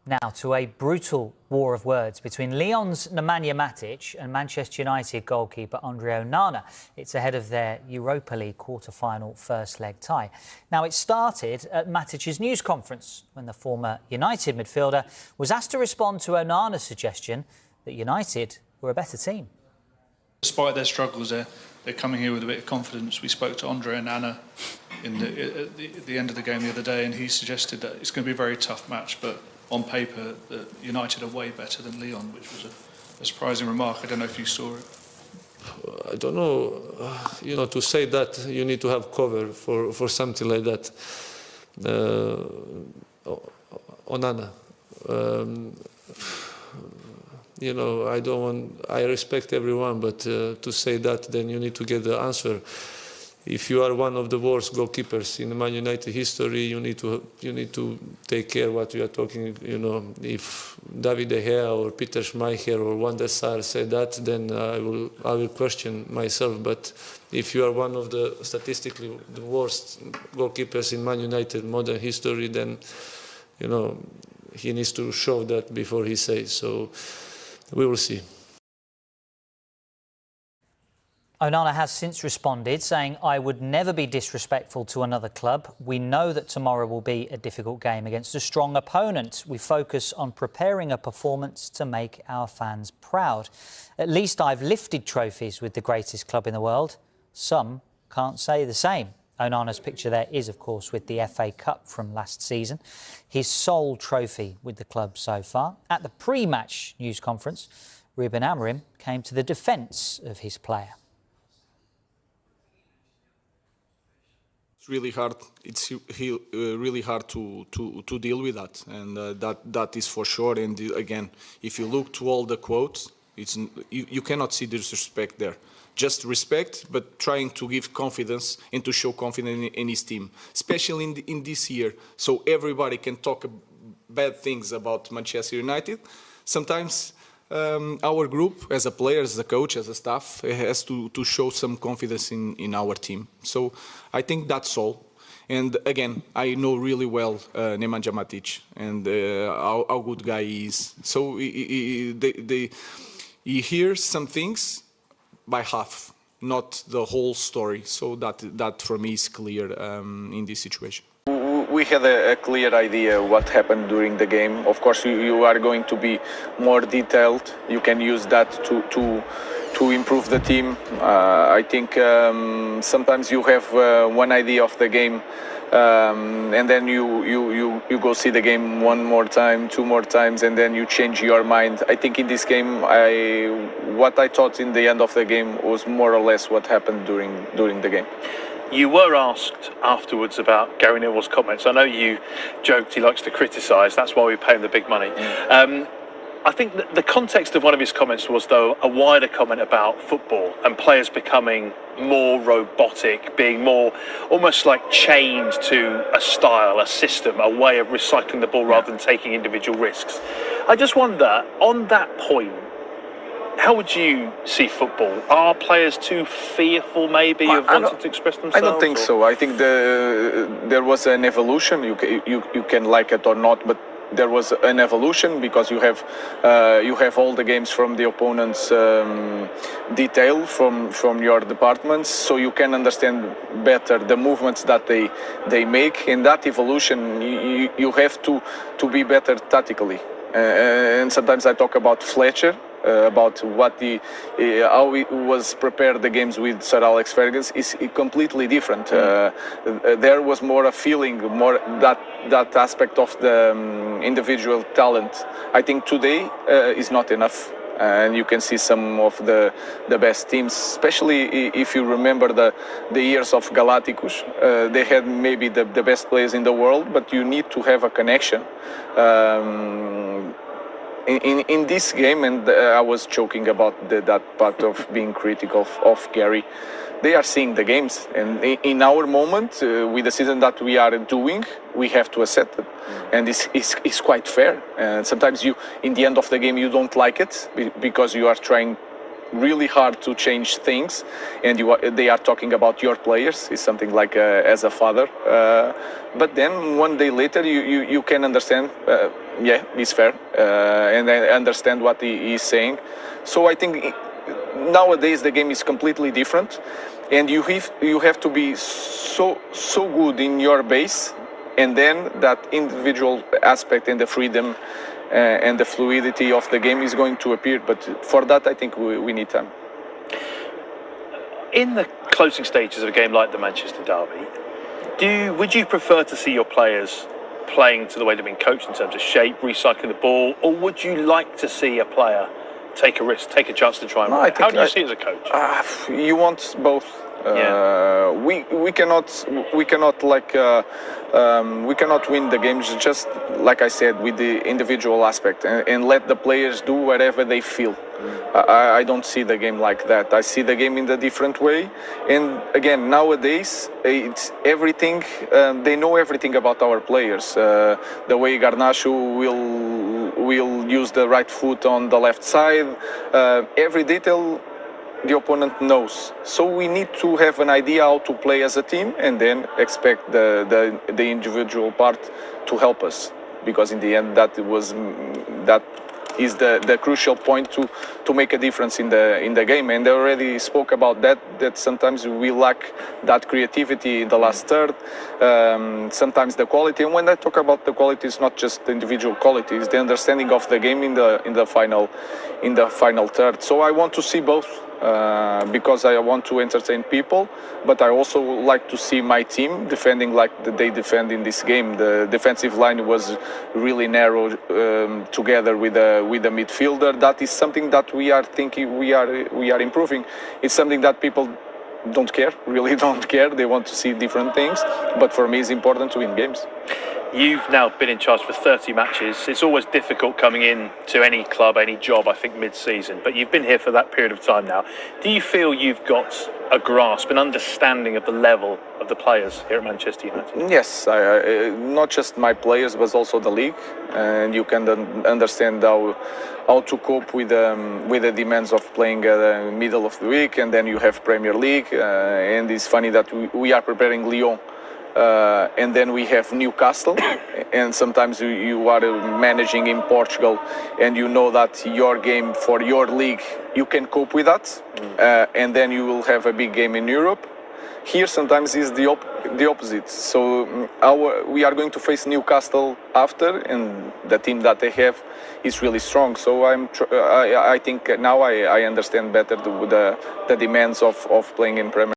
Now to a brutal war of words between Lyon's Nemanja and Manchester United goalkeeper Andre Onana. It's ahead of their Europa League quarter-final first leg tie. Now it started at Matic's news conference when the former United midfielder was asked to respond to Onana's suggestion that United were a better team. Despite their struggles, they're coming here with a bit of confidence. We spoke to Andre Onana at the end of the game the other day, and he suggested that it's going to be a very tough match, but on paper, United are way better than Lyon, which was a surprising remark. I don't know if you saw it. I don't know. To say that you need to have cover for something like that. Onana. I don't want. I respect everyone, but to say that, then you need to get the answer. If you are one of the worst goalkeepers in Man United history, you need to take care what you are talking. If David De Gea or Peter Schmeichel or Van der Sar say that, then I will question myself. But if you are one of the statistically the worst goalkeepers in Man United modern history, then he needs to show that before he says. So we will see. Onana has since responded, saying, "I would never be disrespectful to another club. We know that tomorrow will be a difficult game against a strong opponent. We focus on preparing a performance to make our fans proud. At least I've lifted trophies with the greatest club in the world. Some can't say the same." Onana's picture there is, of course, with the FA Cup from last season, his sole trophy with the club so far. At the pre-match news conference, Ruben Amorim came to the defence of his player. It's really hard. It's really hard to deal with that, and that is for sure. And again, if you look to all the quotes, you cannot see disrespect there. Just respect, but trying to give confidence and to show confidence in his team, especially in this year. So everybody can talk bad things about Manchester United. Sometimes our group, as a player, as a coach, as a staff, has to show some confidence in our team. So I think that's all. And again, I know really well Nemanja and how good guy he is. So he hears some things by half, not the whole story. So that for me is clear in this situation. We had a clear idea what happened during the game. Of course, you are going to be more detailed. You can use that to improve the team. I think sometimes you have one idea of the game, and then you go see the game one more time, two more times, and then you change your mind. I think in this game, what I thought in the end of the game was more or less what happened during the game. You were asked afterwards about Gary Neville's comments. I know you joked he likes to criticise, that's why we pay him the big money. I think the context of one of his comments was, though, a wider comment about football and players becoming more robotic, being more almost like chained to a style, a system, a way of recycling the ball rather than taking individual risks. I just wonder, on that point, how would you see football? Are players too fearful, maybe, of wanting to express themselves? I don't think so. I think there was an evolution. You can like it or not, but there was an evolution because you have all the games from the opponent's detail from your departments, so you can understand better the movements that they make. In that evolution, you have to be better tactically. And sometimes I talk about Fletcher. About how he was prepared the games with Sir Alex Ferguson is completely different. There was more a feeling, more that aspect of the individual talent. I think today is not enough, and you can see some of the best teams, especially if you remember the years of Galacticos. They had maybe the best players in the world, but you need to have a connection. In this game, and I was joking about that part of being critical of Gary, they are seeing the games, and in our moment, with the season that we are doing, we have to accept it, and it's quite fair. And sometimes in the end of the game, you don't like it because you are trying really hard to change things, and they are talking about your players. It's something like as a father. But then one day later, you can understand. Yeah, it's fair, and I understand what he is saying. So I think nowadays the game is completely different, and you have to be so good in your base, and then that individual aspect and the freedom and the fluidity of the game is going to appear. But for that, I think we need time. In the closing stages of a game like the Manchester Derby, would you prefer to see your players playing to the way they've been coached in terms of shape, recycling the ball, or would you like to see a player take a risk, take a chance to try and win? How do you see it as a coach? You want both. We cannot win the games just like I said with the individual aspect and let the players do whatever they feel. I don't see the game like that. I see the game in a different way. And again, nowadays it's everything. They know everything about our players. The way Garnacho will use the right foot on the left side. Every detail the opponent knows. So we need to have an idea how to play as a team and then expect the individual part to help us. Because in the end, that is the crucial point to make a difference in the game. And I already spoke about that sometimes we lack that creativity in the last third, sometimes the quality. And when I talk about the quality, it's not just the individual quality, it's the understanding of the game in the final third. So I want to see both. Because I want to entertain people, but I also like to see my team defending like they defend in this game. The defensive line was really narrow together with the midfielder. That is something that we are thinking we are improving. It's something that people really don't care. They want to see different things, but for me it's important to win games. You've now been in charge for 30 matches. It's always difficult coming in to any club, any job, I think, mid-season. But you've been here for that period of time now. Do you feel you've got a grasp, an understanding of the level of the players here at Manchester United? Yes, not just my players, but also the league. And you can understand how to cope with the demands of playing middle of the week. And then you have Premier League. And it's funny that we are preparing Lyon. And then we have Newcastle, and sometimes you are managing in Portugal, and you know that your game for your league, you can cope with that, and then you will have a big game in Europe. Here sometimes is the opposite. So we are going to face Newcastle after, and the team that they have is really strong. So I think now I understand better the demands of playing in Premier.